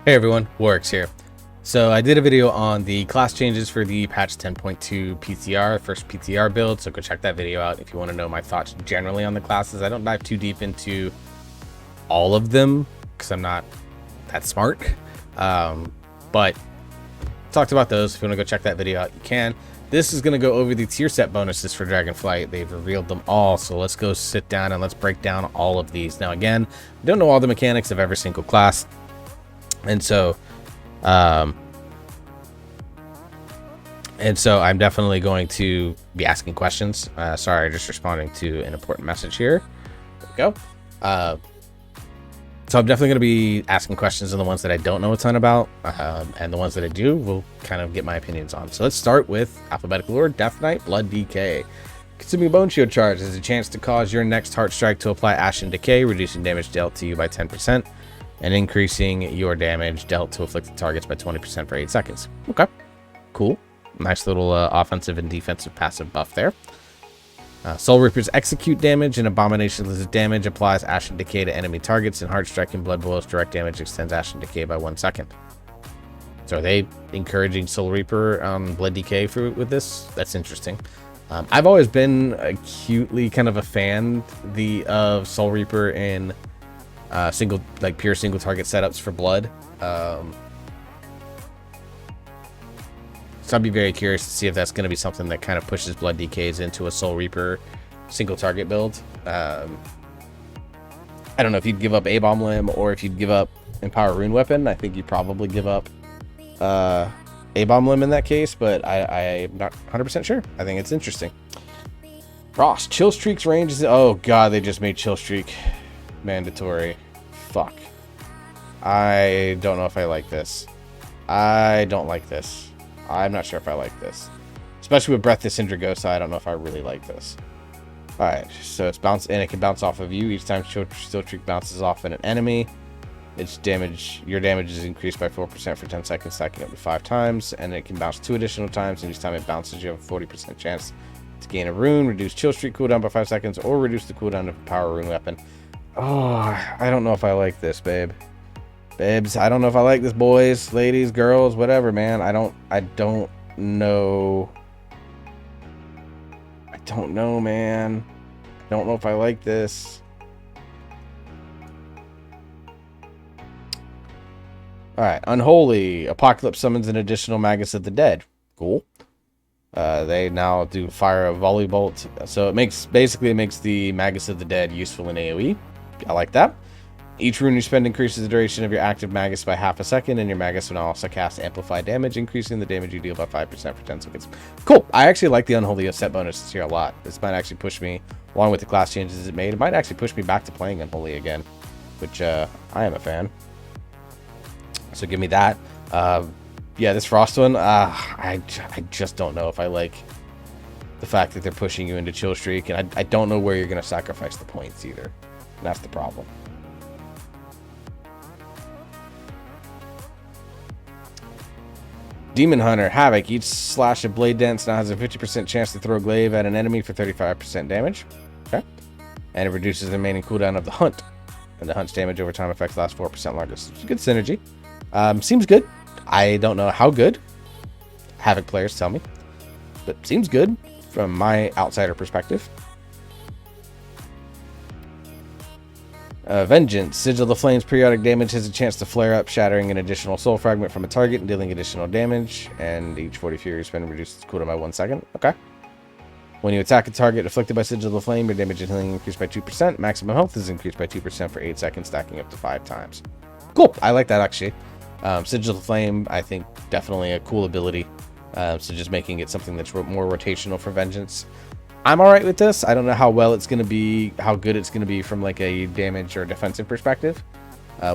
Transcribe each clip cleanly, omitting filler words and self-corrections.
Hey everyone, Warwick's here. So I did a video on the class changes for the patch 10.2 PTR, first PTR build, so go check that video out if you want to know my thoughts generally on the classes. I don't dive too deep into all of them because I'm not that smart, but talked about those. If you want to go check that video out, you can. This is going to go over the tier set bonuses for Dragonflight. They've revealed them all, so let's go sit down and let's break down all of these. Now again, I don't know all the mechanics of every single class, and so I'm definitely going to be asking questions. Sorry, just responding to an important message here. There we go. So I'm definitely going to be asking questions on the ones that I don't know a ton about, and the ones that I do will kind of get my opinions on. So let's start with alphabetical order. Death Knight, Blood Decay. Consuming Bone Shield charge is a chance to cause your next Heart Strike to apply Ashen Decay, reducing damage dealt to you by 10%. And increasing your damage dealt to afflicted targets by 20% for 8 seconds. Okay, cool. Nice little offensive and defensive passive buff there. Soul Reaper's execute damage and Abomination's damage applies Ashen Decay to enemy targets, and Heart Strike and Blood Boil's direct damage extends Ashen Decay by 1 second. So are they encouraging Soul Reaper on Blood Decay with this? That's interesting. I've always been acutely kind of a fan of Soul Reaper in pure single target setups for blood. So I'd be very curious to see if that's going to be something that kind of pushes Blood DKs into a Soul Reaper single target build. I don't know if you'd give up A-Bomb Limb or if you'd give up Empower Rune Weapon. I think you'd probably give up A-Bomb Limb in that case, but I'm not 100% sure. I think it's interesting. Frost. Chill Streak's range is... Oh, God, they just made Chill Streak mandatory. Fuck. I don't know if I like this. I don't like this. I'm not sure if I like this. Especially with Breath of Syndragosa, I don't know if I really like this. Alright, so it's bounce, and it can bounce off of you. Each time Chill Streak bounces off an enemy, your damage is increased by 4% for 10 seconds, stacking up to 5 times, and it can bounce 2 additional times, and each time it bounces, you have a 40% chance to gain a rune, reduce Chill Streak cooldown by 5 seconds, or reduce the cooldown of a Power Rune Weapon. Oh, I don't know if I like this, babes. I don't know if I like this, boys, ladies, girls, whatever, man. I don't know. I don't know, man. I don't know if I like this. All right, Unholy. Apocalypse summons an additional Magus of the Dead. Cool. They now do fire a volley bolt, so it makes the Magus of the Dead useful in AoE. I like that. Each rune you spend increases the duration of your active Magus by half a second, and your Magus will now also cast Amplified Damage, increasing the damage you deal by 5% for 10 seconds. Cool. I actually like the Unholy set bonuses here a lot. This might actually push me, along with the class changes it made, it might actually push me back to playing Unholy again, which I am a fan. So give me that. Yeah, this Frost one, I just don't know if I like the fact that they're pushing you into Chill Streak, and I don't know where you're going to sacrifice the points either. And that's the problem. Demon Hunter, Havoc. Each slash of Blade Dance now has a 50% chance to throw a glaive at an enemy for 35% damage. Okay. And it reduces the remaining cooldown of the Hunt. And the Hunt's damage over time effects last 4% longer. So it's a good synergy. Seems good. I don't know how good. Havoc players tell me. But seems good from my outsider perspective. Vengeance. Sigil of the Flames periodic damage has a chance to flare up, shattering an additional soul fragment from a target and dealing additional damage. And each 40 Fury spin reduces cooldown by 1 second. Okay. When you attack a target afflicted by Sigil of the Flame, your damage and healing increased by 2%. Maximum health is increased by 2% for 8 seconds, stacking up to 5 times. Cool. I like that, actually. Sigil of the Flame, I think, definitely a cool ability. So just making it something that's more rotational for Vengeance. I'm alright with this. I don't know how well it's going to be, how good it's going to be from like a damage or defensive perspective,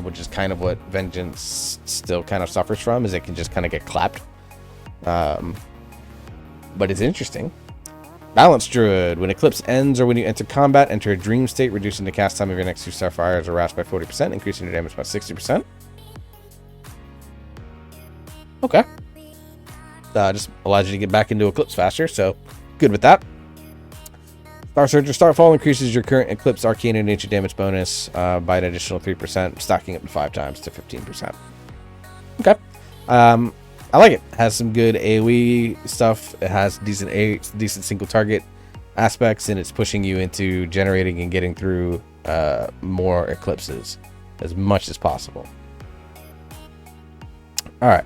which is kind of what Vengeance still kind of suffers from, is it can just kind of get clapped. But it's interesting. Balance Druid. When Eclipse ends or when you enter combat, enter a dream state, reducing the cast time of your next 2 Starfires or Wraths by 40%, increasing your damage by 60%. Okay. Just allows you to get back into Eclipse faster, so good with that. Star Surge or Starfall increases your current Eclipse Arcane and Nature damage bonus by an additional 3%, stacking up to 5 times to 15%. Okay. I like it. Has some good AoE stuff. It has decent single target aspects, and it's pushing you into generating and getting through more eclipses as much as possible. All right.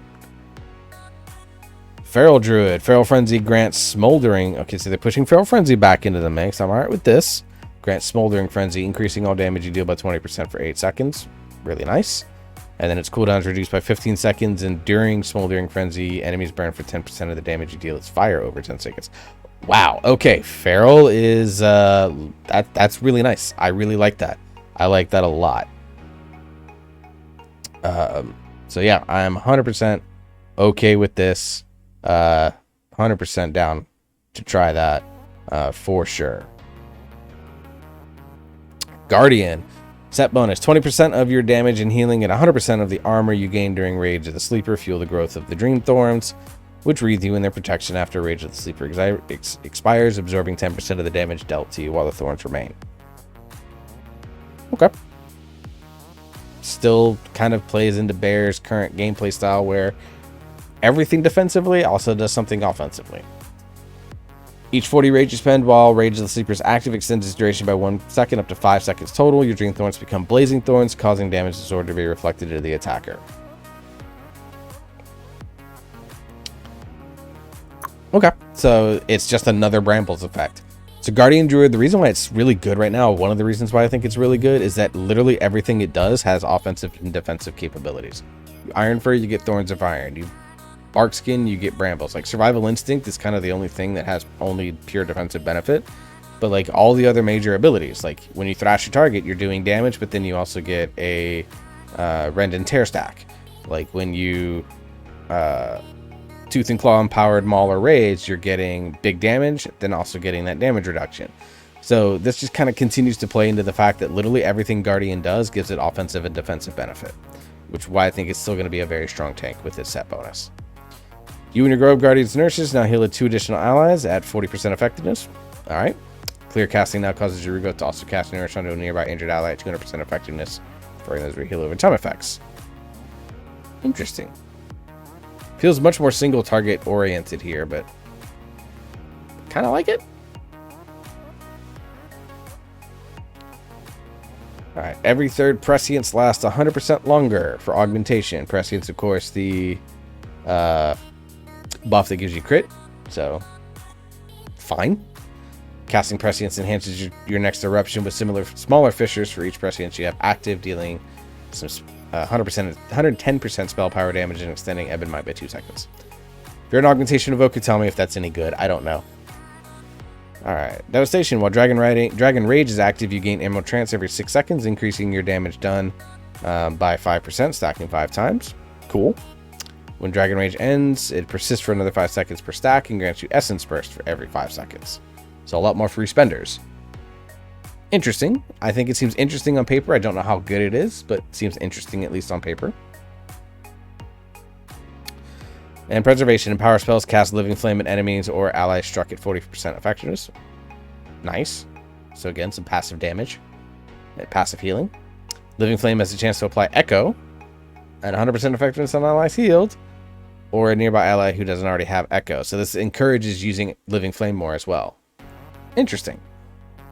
Feral Druid. Feral Frenzy grants Smoldering. Okay, so they're pushing Feral Frenzy back into the mix. I'm all right with this. Grants Smoldering Frenzy, increasing all damage you deal by 20% for 8 seconds. Really nice. And then its cooldown is reduced by 15 seconds, and during Smoldering Frenzy, enemies burn for 10% of the damage you deal. It's fire over 10 seconds. Wow. Okay, Feral is that's really nice. I really like that. I like that a lot. So yeah, I'm 100% okay with this. 100% down to try that for sure. Guardian. Set bonus. 20% of your damage and healing and 100% of the armor you gain during Rage of the Sleeper fuel the growth of the Dream Thorns, which wreathe you in their protection after Rage of the Sleeper expires, absorbing 10% of the damage dealt to you while the thorns remain. Okay. Still kind of plays into Bear's current gameplay style where everything defensively also does something offensively. Each 40 rage you spend while Rage of the Sleeper is active extends its duration by 1 second up to 5 seconds total. Your Dream Thorns become Blazing Thorns, causing damage disorder to be reflected to the attacker. Okay, so it's just another Brambles effect. So Guardian Druid, the reason why it's really good right now, one of the reasons why I think it's really good, is that literally everything it does has offensive and defensive capabilities. You Iron Fur, you get Thorns of Iron. You Bark Skin, you get Brambles. Like Survival Instinct is kind of the only thing that has only pure defensive benefit. But like all the other major abilities, like when you thrash your target, you're doing damage, but then you also get a Rend and Tear stack. Like when you Tooth and Claw empowered Maul or Rage, you're getting big damage, then also getting that damage reduction. So this just kind of continues to play into the fact that literally everything Guardian does gives it offensive and defensive benefit, which is why I think it's still going to be a very strong tank with this set bonus. You and your Grove Guardians Nurses now heal 2 additional allies at 40% effectiveness. All right. Clear casting now causes your Rugo to also cast Nourish onto a nearby injured ally at 200% effectiveness, throwing those heal over time effects. Interesting. Feels much more single target oriented here, but kind of like it. All right. Every third prescience lasts 100% longer for augmentation. Prescience, of course, the buff that gives you crit, so fine. Casting prescience enhances your next eruption with smaller fissures for each prescience you have active, dealing some 110% spell power damage and extending ebb and might by 2 seconds. If you're an augmentation evoker, tell me if that's any good. I don't know. All right, Devastation. While Dragon Rage is active, you gain Emerald Trance every 6 seconds, increasing your damage done by 5%, stacking 5 times. Cool. When Dragon Rage ends, it persists for another 5 seconds per stack and grants you Essence Burst for every 5 seconds. So a lot more free spenders. Interesting. I think it seems interesting on paper. I don't know how good it is, but it seems interesting at least on paper. And Preservation. Empower spells cast Living Flame at enemies or allies struck at 40% effectiveness. Nice. So again, some passive damage and passive healing. Living Flame has a chance to apply Echo at 100% effectiveness on allies healed, or a nearby ally who doesn't already have Echo. So this encourages using Living Flame more as well. Interesting.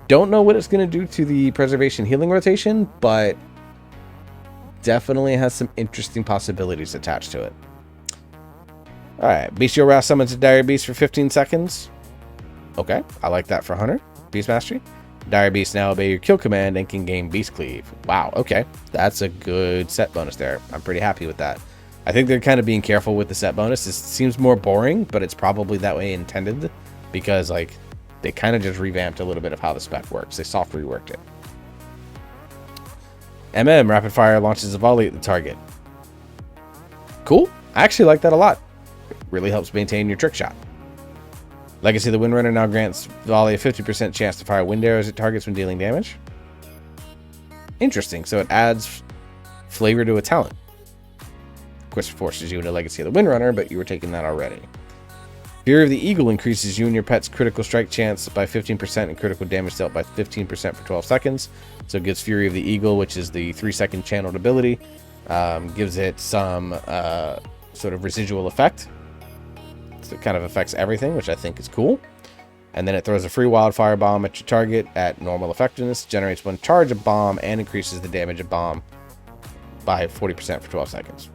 Don't know what it's going to do to the Preservation healing rotation, but definitely has some interesting possibilities attached to it. Alright, Bestial Wrath summons a Dire Beast for 15 seconds. Okay, I like that for Hunter. Beast Mastery. Dire Beast now obey your kill command and can gain Beast Cleave. Wow, okay. That's a good set bonus there. I'm pretty happy with that. I think they're kind of being careful with the set bonus. It seems more boring, but it's probably that way intended because like they kind of just revamped a little bit of how the spec works. They soft reworked it. Rapid Fire launches a volley at the target. Cool. I actually like that a lot. It really helps maintain your trick shot. Legacy of the Windrunner now grants volley a 50% chance to fire wind arrows at targets when dealing damage. Interesting. So it adds flavor to a talent. Of course, it forces you into Legacy of the Windrunner, but you were taking that already. Fury of the Eagle increases you and your pet's critical strike chance by 15% and critical damage dealt by 15% for 12 seconds. So it gives Fury of the Eagle, which is the 3-second channeled ability, Gives it some sort of residual effect. So it kind of affects everything, which I think is cool. And then it throws a free wildfire bomb at your target at normal effectiveness, generates one charge of bomb, and increases the damage of bomb by 40% for 12 seconds.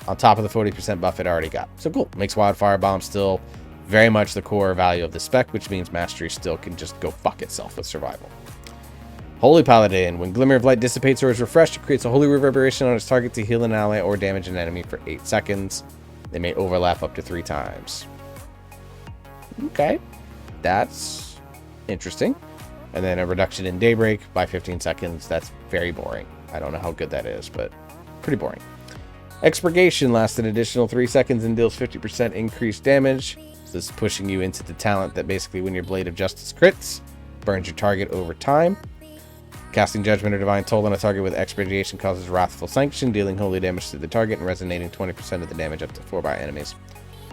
On top of the 40% buff it already got. So cool. Makes wildfire bomb still very much the core value of the spec, which means mastery still can just go fuck itself with survival. Holy Paladin. When Glimmer of Light dissipates or is refreshed, it creates a holy reverberation on its target to heal an ally or damage an enemy for 8 seconds. They may overlap up to 3 times. Okay. That's interesting. And then a reduction in Daybreak by 15 seconds. That's very boring. I don't know how good that is, but pretty boring. Expurgation lasts an additional 3 seconds and deals 50% increased damage. So this is pushing you into the talent that basically when your Blade of Justice crits, burns your target over time. Casting Judgment or Divine Toll on a target with Expurgation causes Wrathful Sanction, dealing holy damage to the target and resonating 20% of the damage up to 4 by enemies.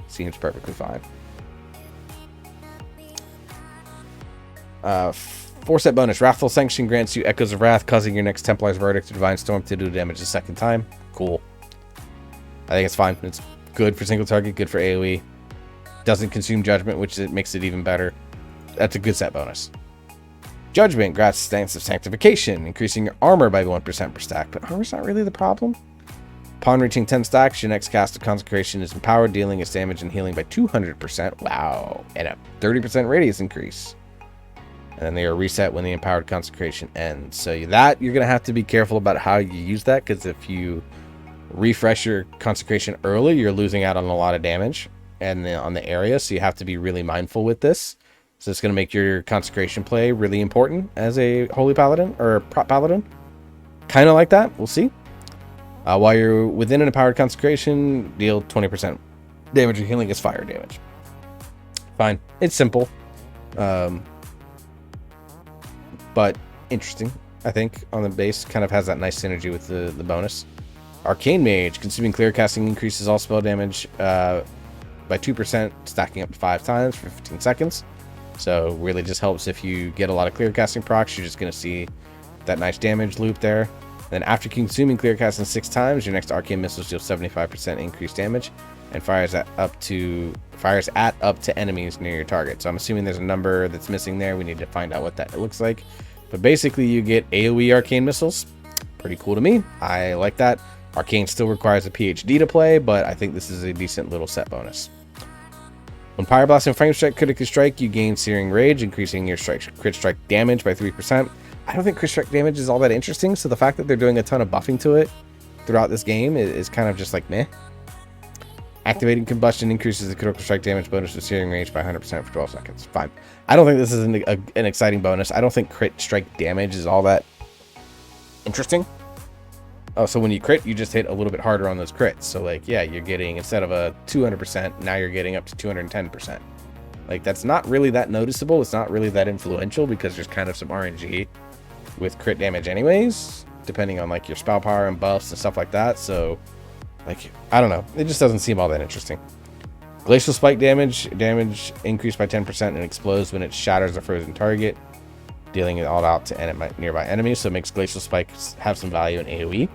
Seems perfectly fine. 4-set bonus. Wrathful Sanction grants you Echoes of Wrath, causing your next Templar's Verdict or Divine Storm to do damage a second time. Cool. I think it's fine. It's good for single target, good for AoE. Doesn't consume Judgment, which makes it even better. That's a good set bonus. Judgment grants Stance of Sanctification, increasing your armor by 1% per stack, but armor's not really the problem. Upon reaching 10 stacks, your next cast of Consecration is empowered, dealing its damage and healing by 200%. Wow. And a 30% radius increase. And then they are reset when the empowered Consecration ends. So that, you're going to have to be careful about how you use that, because if you refresh your Consecration early, you're losing out on a lot of damage and on the area, so you have to be really mindful with this. So it's going to make your Consecration play really important as a Holy Paladin, or Prop Paladin. Kind of like that. We'll see. While you're within an empowered Consecration, deal 20% damage or healing as fire damage. Fine. It's simple. But interesting, I think, on the base. Kind of has that nice synergy with the bonus. Arcane Mage. Consuming clear casting increases all spell damage by 2%, stacking up to 5 times for 15 seconds. So really just helps if you get a lot of clear casting procs. You're just going to see that nice damage loop there. Then after consuming clear casting 6 times, your next arcane missiles deal 75% increased damage and fires at up to enemies near your target. So I'm assuming there's a number that's missing there. We need to find out what that looks like. But basically you get AoE arcane missiles. Pretty cool to me. I like that. Arcane still requires a PhD to play, but I think this is a decent little set bonus. When Pyroblast and Frame Strike critically strike, you gain Searing Rage, increasing your crit strike damage by 3%. I don't think crit strike damage is all that interesting, so the fact that they're doing a ton of buffing to it throughout this game is kind of just like meh. Activating Combustion increases the critical strike damage bonus with Searing Rage by 100% for 12 seconds. Fine. I don't think this is an exciting bonus. I don't think crit strike damage is all that interesting. Oh, so when you crit, you just hit a little bit harder on those crits. So, like, yeah, you're getting, instead of a 200%, now you're getting up to 210%. Like, that's not really that noticeable. It's not really that influential because there's kind of some RNG with crit damage anyways, depending on, like, your spell power and buffs and stuff like that. So, like, I don't know. It just doesn't seem all that interesting. Glacial Spike damage increased by 10% and explodes when it shatters a frozen target, dealing it all out to nearby enemies. So it makes Glacial Spikes have some value in AoE,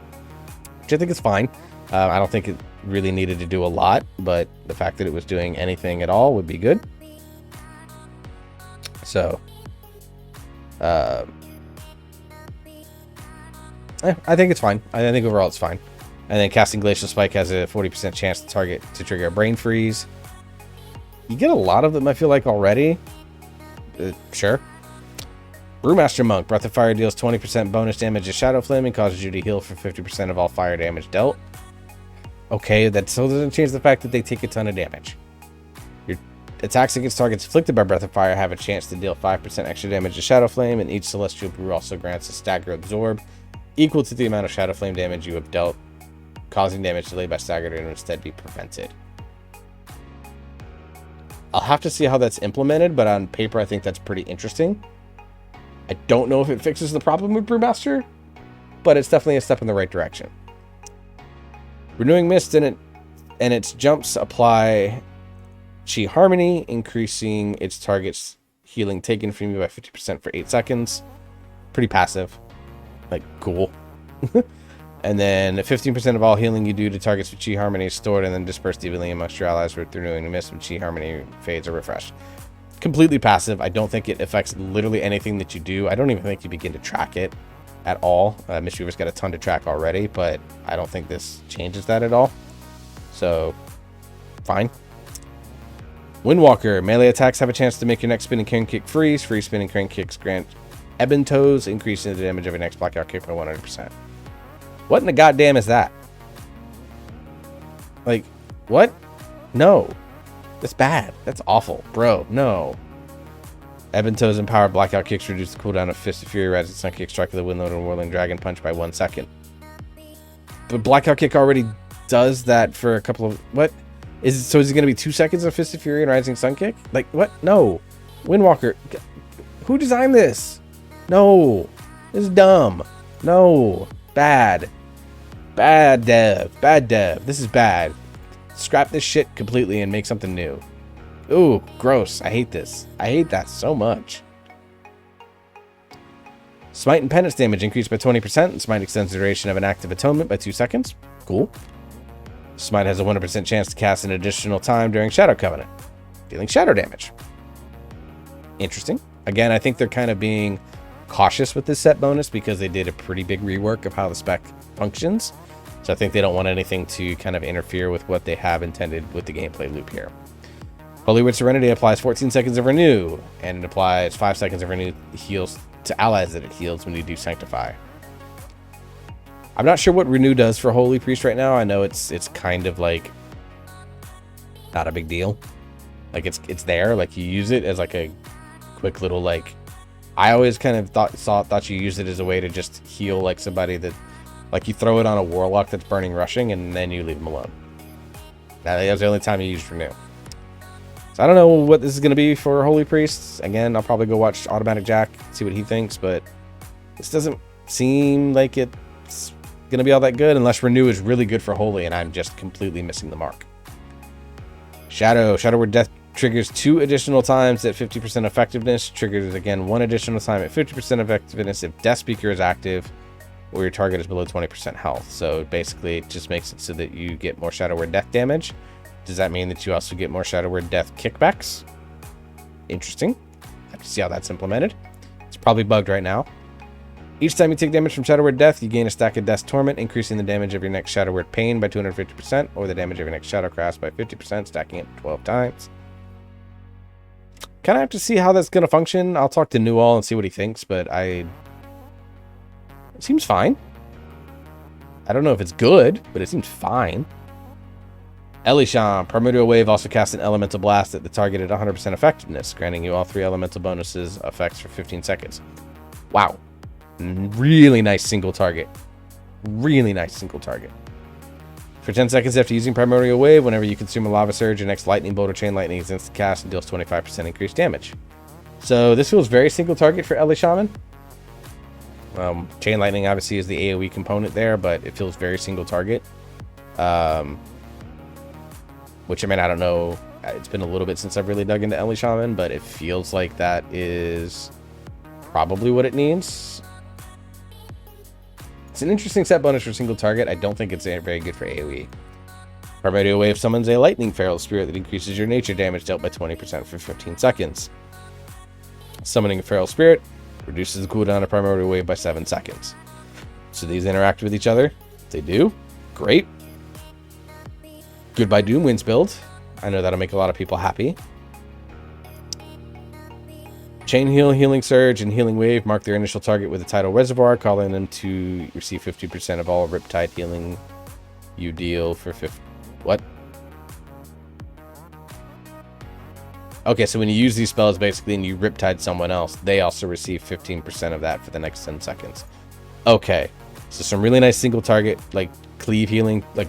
which I think is fine. I don't think it really needed to do a lot, but the fact that it was doing anything at all would be good. So, I think it's fine. I think overall it's fine. And then casting Glacial Spike has a 40% chance to trigger a Brain Freeze. You get a lot of them, I feel like, already. Sure. Brewmaster Monk. Breath of Fire deals 20% bonus damage to Shadow Flame and causes you to heal for 50% of all fire damage dealt. Okay, that still doesn't change the fact that they take a ton of damage. Your attacks against targets afflicted by Breath of Fire have a chance to deal 5% extra damage to Shadow Flame, and each Celestial Brew also grants a Stagger Absorb equal to the amount of Shadow Flame damage you have dealt, causing damage delayed by staggered and instead be prevented. I'll have to see how that's implemented, but on paper I think that's pretty interesting. I don't know if it fixes the problem with Brewmaster, but it's definitely a step in the right direction. Renewing Mist and its jumps apply Chi Harmony, increasing its target's healing taken from you by 50% for 8 seconds. Pretty passive. Like, cool. And then 15% of all healing you do to targets with Chi Harmony is stored and then dispersed evenly amongst your allies with renewing the mist when Chi Harmony fades or refreshed. Completely passive. I don't think it affects literally anything that you do. I don't even think you begin to track it at all. Mistweaver's got a ton to track already, but I don't think this changes that at all. So, fine. Windwalker. Melee attacks have a chance to make your next spinning crane kick freeze. Free spinning crane kicks grant Ebon Toes, increasing the damage of your next blackout kick by 100%. What in the goddamn is that? Like, what? No. That's bad. That's awful. Bro, no. Ebon Toes empowered blackout kicks reduce the cooldown of Fist of Fury, Rising Sun Kick, Strike of the Windlord, and Whirling Dragon Punch by 1 second. But blackout kick already does that for a couple of... What? So is it going to be 2 seconds of Fist of Fury and Rising Sun Kick? Like, what? No. Windwalker. Who designed this? No. This is dumb. No. Bad. Bad dev. Bad dev. This is bad. Scrap this shit completely and make something new. Ooh, gross. I hate this. I hate that so much. Smite and penance damage increased by 20%. And Smite extends the duration of an active atonement by 2 seconds. Cool. Smite has a 100% chance to cast an additional time during Shadow Covenant, dealing shadow damage. Interesting. Again, I think they're kind of being cautious with this set bonus because they did a pretty big rework of how the spec functions. So I think they don't want anything to kind of interfere with what they have intended with the gameplay loop here. Holy Word Serenity applies 14 seconds of Renew, and it applies 5 seconds of Renew heals to allies that it heals when you do Sanctify. I'm not sure what Renew does for Holy Priest right now. I know it's kind of like not a big deal. Like it's there, like you use it as like a quick little like. I always kind of thought you use it as a way to just heal like somebody that, like you throw it on a warlock that's burning rushing and then you leave them alone. That's the only time you use Renew. So I don't know what this is going to be for Holy Priests. Again, I'll probably go watch Automatic Jack, see what he thinks, but this doesn't seem like it's going to be all that good unless Renew is really good for Holy and I'm just completely missing the mark. Shadow Word Death triggers 2 additional times at 50% effectiveness. Triggers again 1 additional time at 50% effectiveness if Death Speaker is active or your target is below 20% health. So basically it just makes it so that you get more Shadow Word Death damage. Does that mean that you also get more Shadow Word Death kickbacks? Interesting. Have to see how that's implemented. It's probably bugged right now. Each time you take damage from Shadow Word Death, you gain a stack of Death's Torment, increasing the damage of your next Shadow Word Pain by 250%, or the damage of your next Shadow Crash by 50%, stacking it 12 times. Kind of have to see how that's going to function. I'll talk to Newall and see what he thinks, but it seems fine. I don't know if it's good, but it seems fine. Elisham, Primordial Wave also casts an Elemental Blast at the target at 100% effectiveness, granting you all 3 elemental bonuses effects for 15 seconds. Wow. Really nice single target. Really nice single target. For 10 seconds after using Primordial Wave, whenever you consume a Lava Surge, your next Lightning Bolt or Chain Lightning is instant cast and deals 25% increased damage. So this feels very single target for Elishaman. Chain Lightning obviously is the AoE component there, but it feels very single target. Which, I mean, I don't know. It's been a little bit since I've really dug into Elishaman, but it feels like that is probably what it needs. It's an interesting set bonus for single target. I don't think it's very good for AoE. Primordial Wave summons a Lightning Feral Spirit that increases your nature damage dealt by 20% for 15 seconds. Summoning a Feral Spirit reduces the cooldown of Primordial Wave by 7 seconds. So these interact with each other. They do. Great. Goodbye Doom wins build. I know that'll make a lot of people happy. Chain Heal, Healing Surge, and Healing Wave mark their initial target with a tidal reservoir, calling them to receive 50% of all Riptide healing you deal for 50. What? Okay, so when you use these spells basically and you Riptide someone else, they also receive 15% of that for the next 10 seconds. Okay, so some really nice single target, like cleave healing, like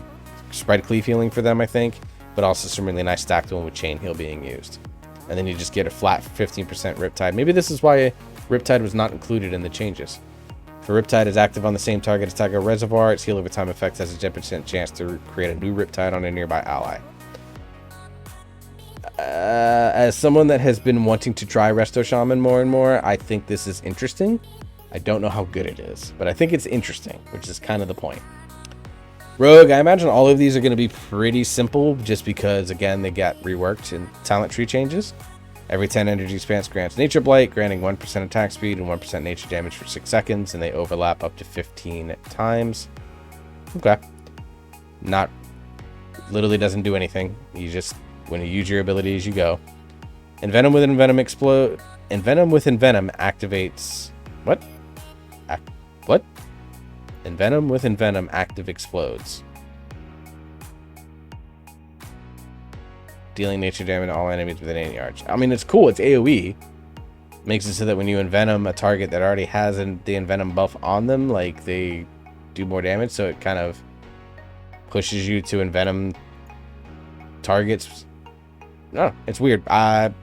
spread cleave healing for them, I think, but also some really nice stacked one with Chain Heal being used. And then you just get a flat 15% Riptide. Maybe this is why Riptide was not included in the changes. If Riptide is active on the same target as Tiger Reservoir, its heal over time effect has a 10% chance to create a new Riptide on a nearby ally. As someone that has been wanting to try Resto Shaman more and more, I think this is interesting. I don't know how good it is, but I think it's interesting, which is kind of the point. Rogue, I imagine all of these are going to be pretty simple just because, again, they got reworked in talent tree changes. Every 10 energy spans grants Nature Blight, granting 1% attack speed and 1% nature damage for 6 seconds, and they overlap up to 15 times. Okay. Not, literally doesn't do anything. You just, when you use your abilities, you go. Envenom with Envenom explode. Envenom with Envenom activates, what? What? Envenom with Envenom active explodes. Dealing nature damage to all enemies within 8 yards. I mean, it's cool. It's AoE. Makes it so that when you envenom a target that already has the envenom buff on them, like, they do more damage. So it kind of pushes you to envenom targets. No, it's weird. I'm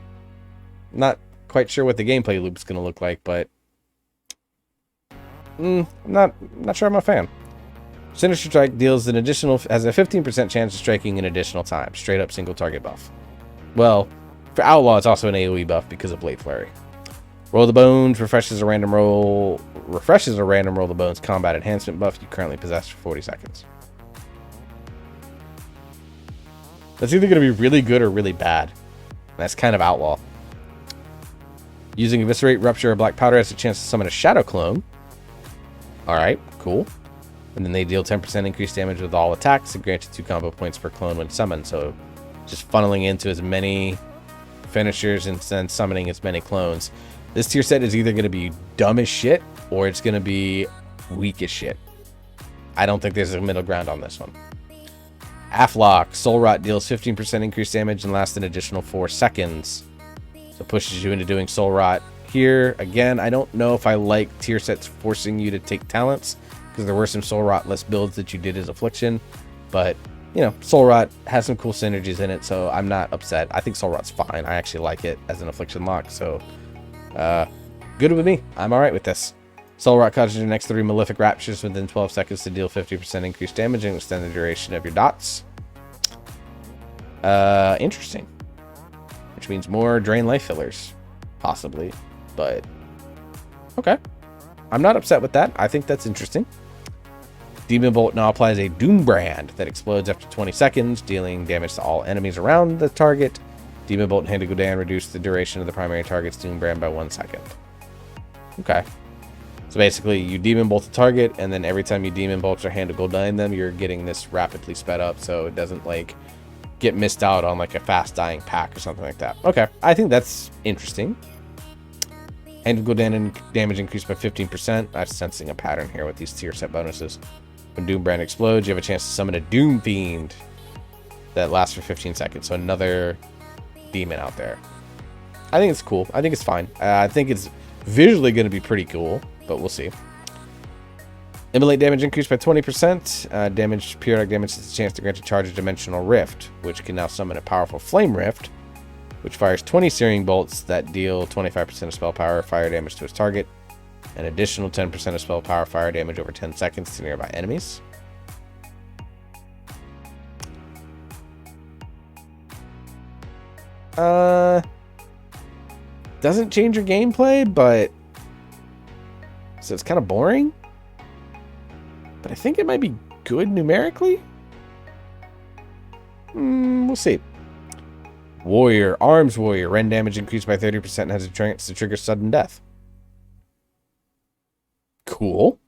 not quite sure what the gameplay loop is going to look like, but I'm not sure I'm a fan. Sinister Strike deals an additional, has a 15% chance of striking an additional time. Straight up single target buff. Well, for Outlaw, it's also an AoE buff because of Blade Flurry. Roll the Bones refreshes a random roll the Bones combat enhancement buff you currently possess for 40 seconds. That's either going to be really good or really bad. That's kind of Outlaw. Using Eviscerate, Rupture, or Black Powder has a chance to summon a Shadow Clone. Alright, cool. And then they deal 10% increased damage with all attacks and granted 2 combo points per clone when summoned. So just funneling into as many finishers and then summoning as many clones. This tier set is either going to be dumb as shit or it's going to be weak as shit. I don't think there's a middle ground on this one. Aflock, Soul Rot deals 15% increased damage and lasts an additional 4 seconds. So pushes you into doing Soul Rot. Here, again, I don't know if I like tier sets forcing you to take talents, because there were some Soul Rot-less builds that you did as Affliction. But, you know, Soul Rot has some cool synergies in it, so I'm not upset. I think Soul Rot's fine. I actually like it as an Affliction lock, so good with me. I'm alright with this. Soul Rot causes your next 3 Malefic Raptures within 12 seconds to deal 50% increased damage and extend the duration of your dots. Interesting. Which means more Drain Life Fillers, possibly. But, okay. I'm not upset with that. I think that's interesting. Demon Bolt now applies a Doom Brand that explodes after 20 seconds, dealing damage to all enemies around the target. Demon Bolt and Hand to Go Down reduce the duration of the primary target's Doom Brand by 1 second. Okay. So basically, you Demon Bolt the target, and then every time you Demon Bolt or Hand to Go Down them, you're getting this rapidly sped up, so it doesn't, like, get missed out on, like, a fast dying pack or something like that. Okay. I think that's interesting. Hand to Go Down and damage increased by 15%. I'm sensing a pattern here with these tier set bonuses. When Doom Brand explodes, you have a chance to summon a Doom Fiend that lasts for 15 seconds. So another demon out there. I think it's cool. I think it's fine. I think it's visually going to be pretty cool, but we'll see. Immolate damage increased by 20%. Periodic damage has a chance to grant a charge of Dimensional Rift, which can now summon a powerful Flame Rift, which fires 20 Searing Bolts that deal 25% of spell power fire damage to its target. An additional 10% of spell power fire damage over 10 seconds to nearby enemies. Doesn't change your gameplay, but so it's kind of boring. But I think it might be good numerically. We'll see. Warrior, Arms Warrior. Rend damage increased by 30% and has a chance to trigger sudden death. Cool.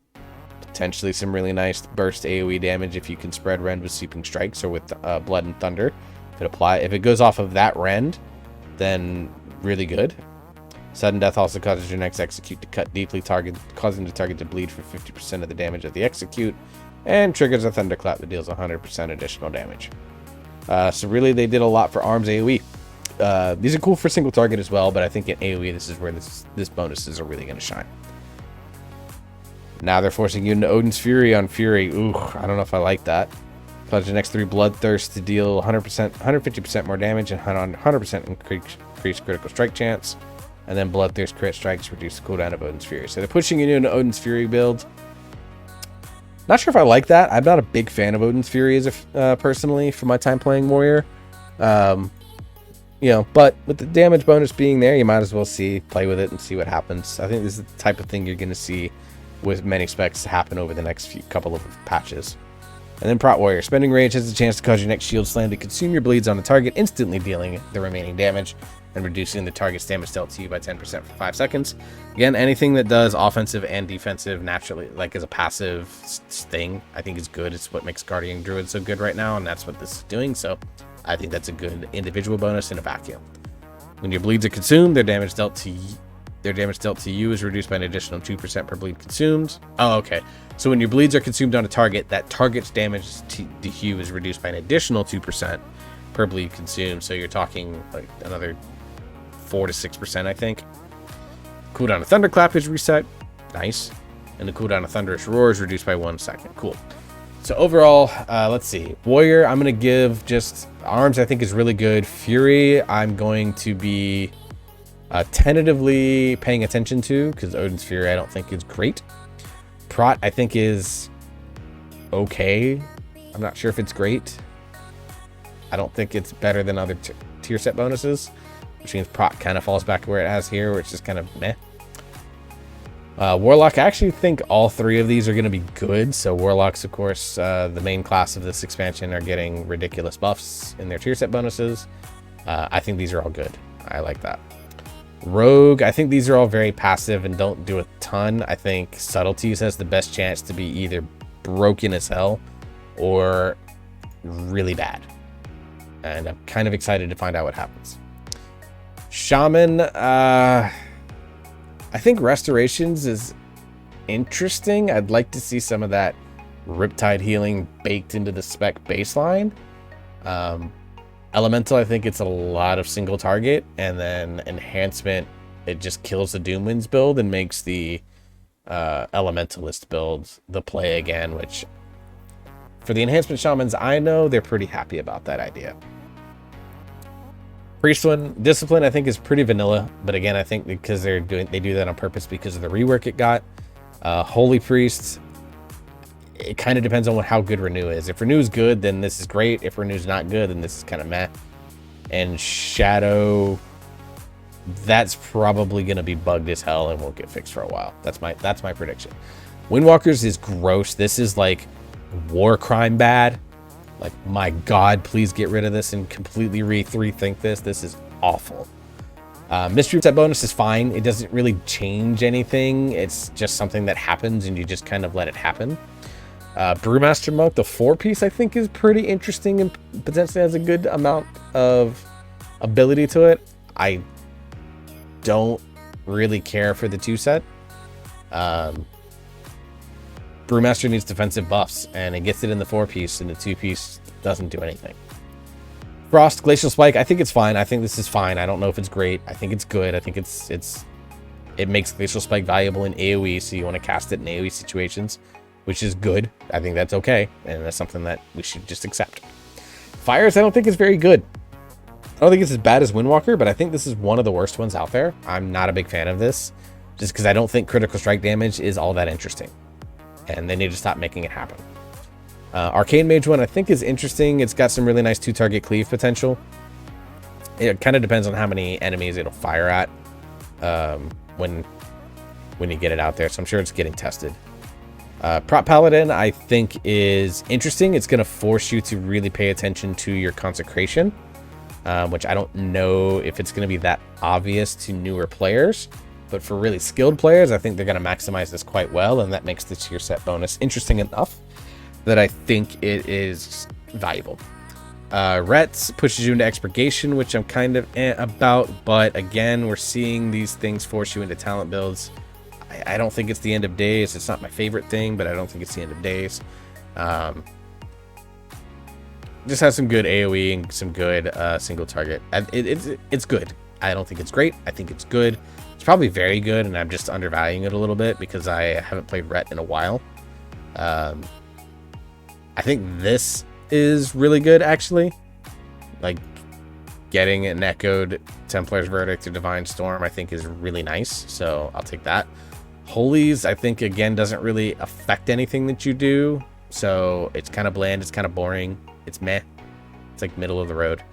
Potentially some really nice burst AoE damage if you can spread Rend with Sweeping Strikes or with Blood and Thunder. If it goes off of that Rend, then really good. Sudden Death also causes your next execute to cut deeply, causing the target to bleed for 50% of the damage of the execute, and triggers a Thunderclap that deals 100% additional damage. So really, they did a lot for Arms AoE. These are cool for single target as well, but I think in AoE, this is where this bonuses are really going to shine. Now they're forcing you into Odin's Fury on Fury. Ooh, I don't know if I like that. Cause your next 3 Bloodthirst to deal 150% more damage and 100% increased critical strike chance. And then Bloodthirst crit strikes reduce the cooldown of Odin's Fury. So they're pushing you into Odin's Fury build. Not sure if I like that. I'm not a big fan of Odin's Fury as personally for my time playing Warrior. You know, but with the damage bonus being there, you might as well play with it and see what happens. I think this is the type of thing you're going to see with many specs happen over the next couple of patches. And then Prot Warrior. Spending rage has a chance to cause your next shield slam to consume your bleeds on the target, instantly dealing the remaining damage and reducing the target's damage dealt to you by 10% for 5 seconds. Again, anything that does offensive and defensive naturally, like as a passive thing, I think is good. It's what makes Guardian Druid so good right now, and that's what this is doing. So I think that's a good individual bonus in a vacuum. When your bleeds are consumed, their damage dealt to you is reduced by an additional 2% per bleed consumed. Oh, okay. So when your bleeds are consumed on a target, that target's damage to you is reduced by an additional 2% per bleed consumed. So you're talking like another 4 to 6%, I think. Cooldown of Thunderclap is reset. Nice. And the cooldown of Thunderous Roar is reduced by 1 second. Cool. So overall, let's see. Warrior, I'm going to give just arms, I think is really good. Fury, I'm going to be tentatively paying attention to, because Odin's Fury I don't think is great. Prot I think is okay. I'm not sure if it's great. I don't think it's better than other tier set bonuses, which means Prot kind of falls back to where it has here, where it's just kind of meh. Warlock, I actually think all 3 of these are going to be good. So Warlocks, of course, the main class of this expansion, are getting ridiculous buffs in their tier set bonuses. I think these are all good. I like that. Rogue, I think these are all very passive and don't do a ton. I think Subtleties has the best chance to be either broken as hell or really bad. And I'm kind of excited to find out what happens. Shaman, I think Restorations is interesting. I'd like to see some of that Riptide healing baked into the spec baseline. Elemental, I think it's a lot of single target, and then Enhancement, it just kills the Doomwinds build and makes the Elementalist build the play again, which for the Enhancement Shamans, I know they're pretty happy about that idea. Priest one, Discipline, I think is pretty vanilla, but again, I think because they do that on purpose because of the rework it got. Holy Priest, it kind of depends on how good Renew is. If Renew is good, then this is great. If Renew is not good, then this is kind of meh. And Shadow, that's probably going to be bugged as hell and won't get fixed for a while. That's my prediction. Windwalkers is gross. This is like war crime bad. Like, my God, please get rid of this and completely rethink this. This is awful. Mystery set bonus is fine. It doesn't really change anything. It's just something that happens and you just kind of let it happen. Brewmaster Monk, the 4-piece, I think is pretty interesting and potentially has a good amount of ability to it. I don't really care for the 2-set. Brewmaster needs defensive buffs, and it gets it in the 4-piece, and the 2-piece doesn't do anything. Frost, Glacial Spike, I think it's fine. I think this is fine. I don't know if it's great. I think it's good. I think it makes Glacial Spike valuable in AoE, so you want to cast it in AoE situations, which is good. I think that's okay, and that's something that we should just accept. Fires, I don't think is very good. I don't think it's as bad as Windwalker, but I think this is one of the worst ones out there. I'm not a big fan of this, just because I don't think critical strike damage is all that interesting, and they need to stop making it happen. Arcane Mage one I think is interesting. It's got some really nice 2-target cleave potential. It kind of depends on how many enemies it'll fire at when you get it out there, so I'm sure it's getting tested. Prot Paladin I think is interesting. It's going to force you to really pay attention to your consecration, which I don't know if it's going to be that obvious to newer players, but for really skilled players, I think they're going to maximize this quite well, and that makes the tier set bonus interesting enough that I think it is valuable. Rets pushes you into Expurgation, which I'm kind of about, but again, we're seeing these things force you into talent builds. I don't think it's the end of days. It's not my favorite thing, but I don't think it's the end of days. Just has some good AoE and some good single target. It's good. I don't think it's great. I think it's good. It's probably very good, and I'm just undervaluing it a little bit because I haven't played Ret in a while. I think this is really good, actually. Like, getting an echoed Templar's Verdict or Divine Storm, I think is really nice, so I'll take that. Holies, I think, again, doesn't really affect anything that you do, so it's kind of bland, it's kind of boring, it's meh. It's like middle of the road.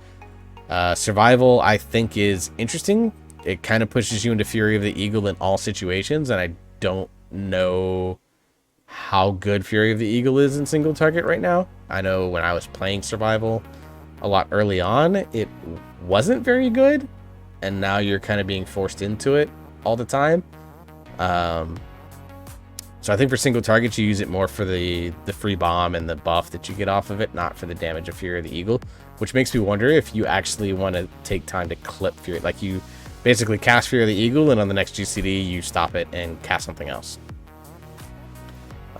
Survival, I think, is interesting. It kind of pushes you into Fury of the Eagle in all situations, and I don't know how good Fury of the Eagle is in single target right now. I know when I was playing survival a lot early on, it wasn't very good, and now you're kind of being forced into it all the time. So I think for single targets, you use it more for the free bomb and the buff that you get off of it, not for the damage of Fury of the Eagle, which makes me wonder if you actually want to take time to clip Fury. Like, you basically cast Fury of the Eagle, and on the next GCD, you stop it and cast something else.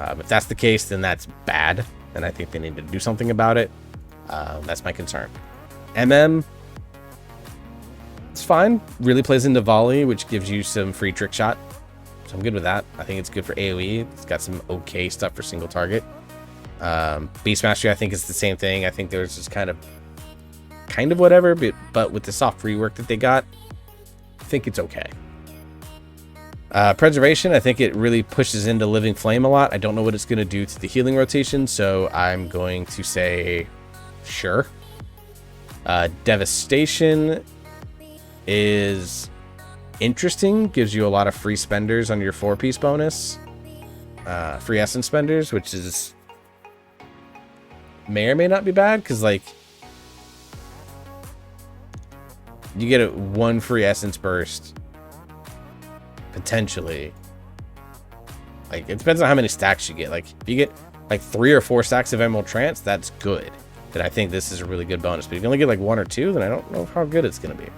If that's the case, then that's bad, and I think they need to do something about it. That's my concern. It's fine. Really plays into volley, which gives you some free trick shot. So I'm good with that. I think it's good for AoE. It's got some okay stuff for single target. Beast Mastery, I think, is the same thing. I think there's just kind of whatever, but with the soft rework that they got, I think it's okay. Preservation, I think it really pushes into Living Flame a lot. I don't know what it's going to do to the healing rotation, so I'm going to say sure. Devastation is interesting, gives you a lot of free spenders on your 4-piece bonus, free essence spenders, which is may or may not be bad, because like you get a 1 free essence burst potentially. Like, it depends on how many stacks you get. Like, if you get like 3 or 4 stacks of Emerald Trance, that's good. Then I think this is a really good bonus. But if you only get like 1 or 2, then I don't know how good it's going to be.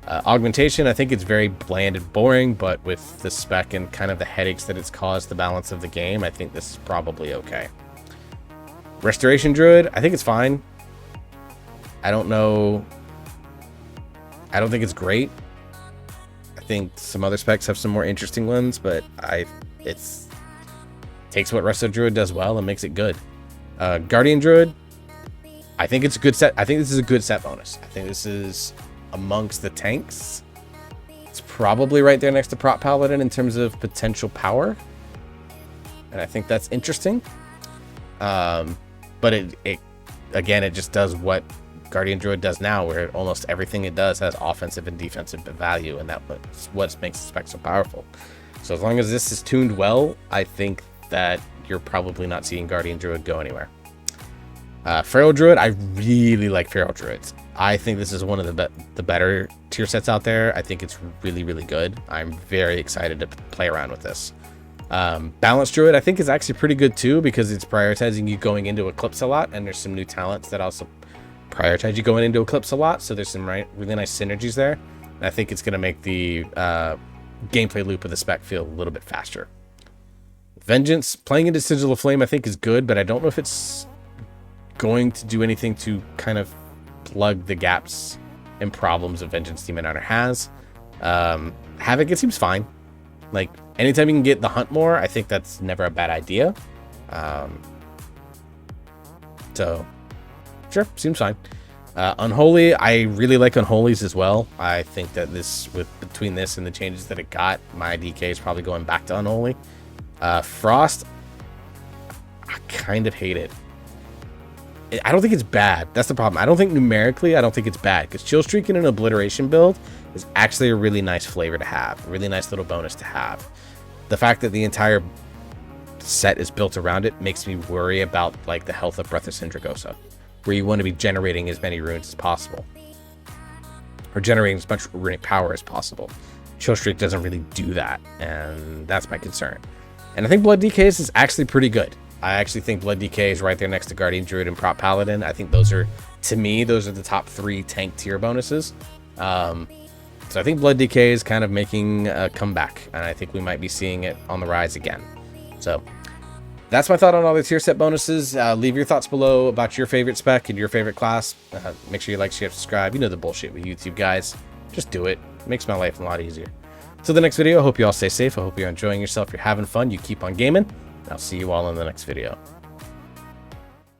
Augmentation, I think it's very bland and boring, but with the spec and kind of the headaches that it's caused the balance of the game, I think this is probably okay. Restoration Druid, I think it's fine. I don't know. I don't think it's great. I think some other specs have some more interesting ones, but it's takes what Resto Druid does well and makes it good. Guardian Druid, I think it's a good set. I think this is a good set bonus. I think this is amongst the tanks. It's probably right there next to Prot Paladin in terms of potential power, and I think that's interesting. But it again, it just does what Guardian Druid does now, where almost everything it does has offensive and defensive value, and that's what makes the spec so powerful. So as long as this is tuned well, I think that you're probably not seeing Guardian Druid go anywhere. Feral Druid, I really like Feral Druids. I think this is one of the better tier sets out there. I think it's really, really good. I'm very excited to play around with this. Balanced Druid, I think, is actually pretty good too, because it's prioritizing you going into Eclipse a lot, and there's some new talents that also prioritize you going into Eclipse a lot, so there's some really nice synergies there. And I think it's going to make the gameplay loop of the spec feel a little bit faster. Vengeance, playing into Sigil of Flame, I think is good, but I don't know if it's going to do anything to kind of plug the gaps and problems of Vengeance Demon Hunter has. Havoc, it seems fine. Like, anytime you can get the hunt more, I think that's never a bad idea. So, sure, seems fine. Unholy, I really like Unholies as well. I think that between this and the changes that it got, my DK is probably going back to Unholy. Frost, I kind of hate it. I don't think it's bad. That's the problem. I don't think numerically, I don't think it's bad, because Chill Streak in an Obliteration build is actually a really nice flavor to have, a really nice little bonus to have. The fact that the entire set is built around it makes me worry about like the health of Breath of Syndragosa, where you want to be generating as many runes as possible, or generating as much runic power as possible. Chill Streak doesn't really do that, and that's my concern. And I think Blood DKs is actually pretty good. I actually think Blood DK is right there next to Guardian Druid and Prot Paladin. I think those are the top 3 tank tier bonuses. So I think Blood DK is kind of making a comeback, and I think we might be seeing it on the rise again. So that's my thought on all the tier set bonuses. Leave your thoughts below about your favorite spec and your favorite class. Make sure you like, share, subscribe. You know the bullshit with YouTube, guys. Just do it. It makes my life a lot easier. Till the next video, I hope you all stay safe. I hope you're enjoying yourself. You're having fun. You keep on gaming. I'll see you all in the next video.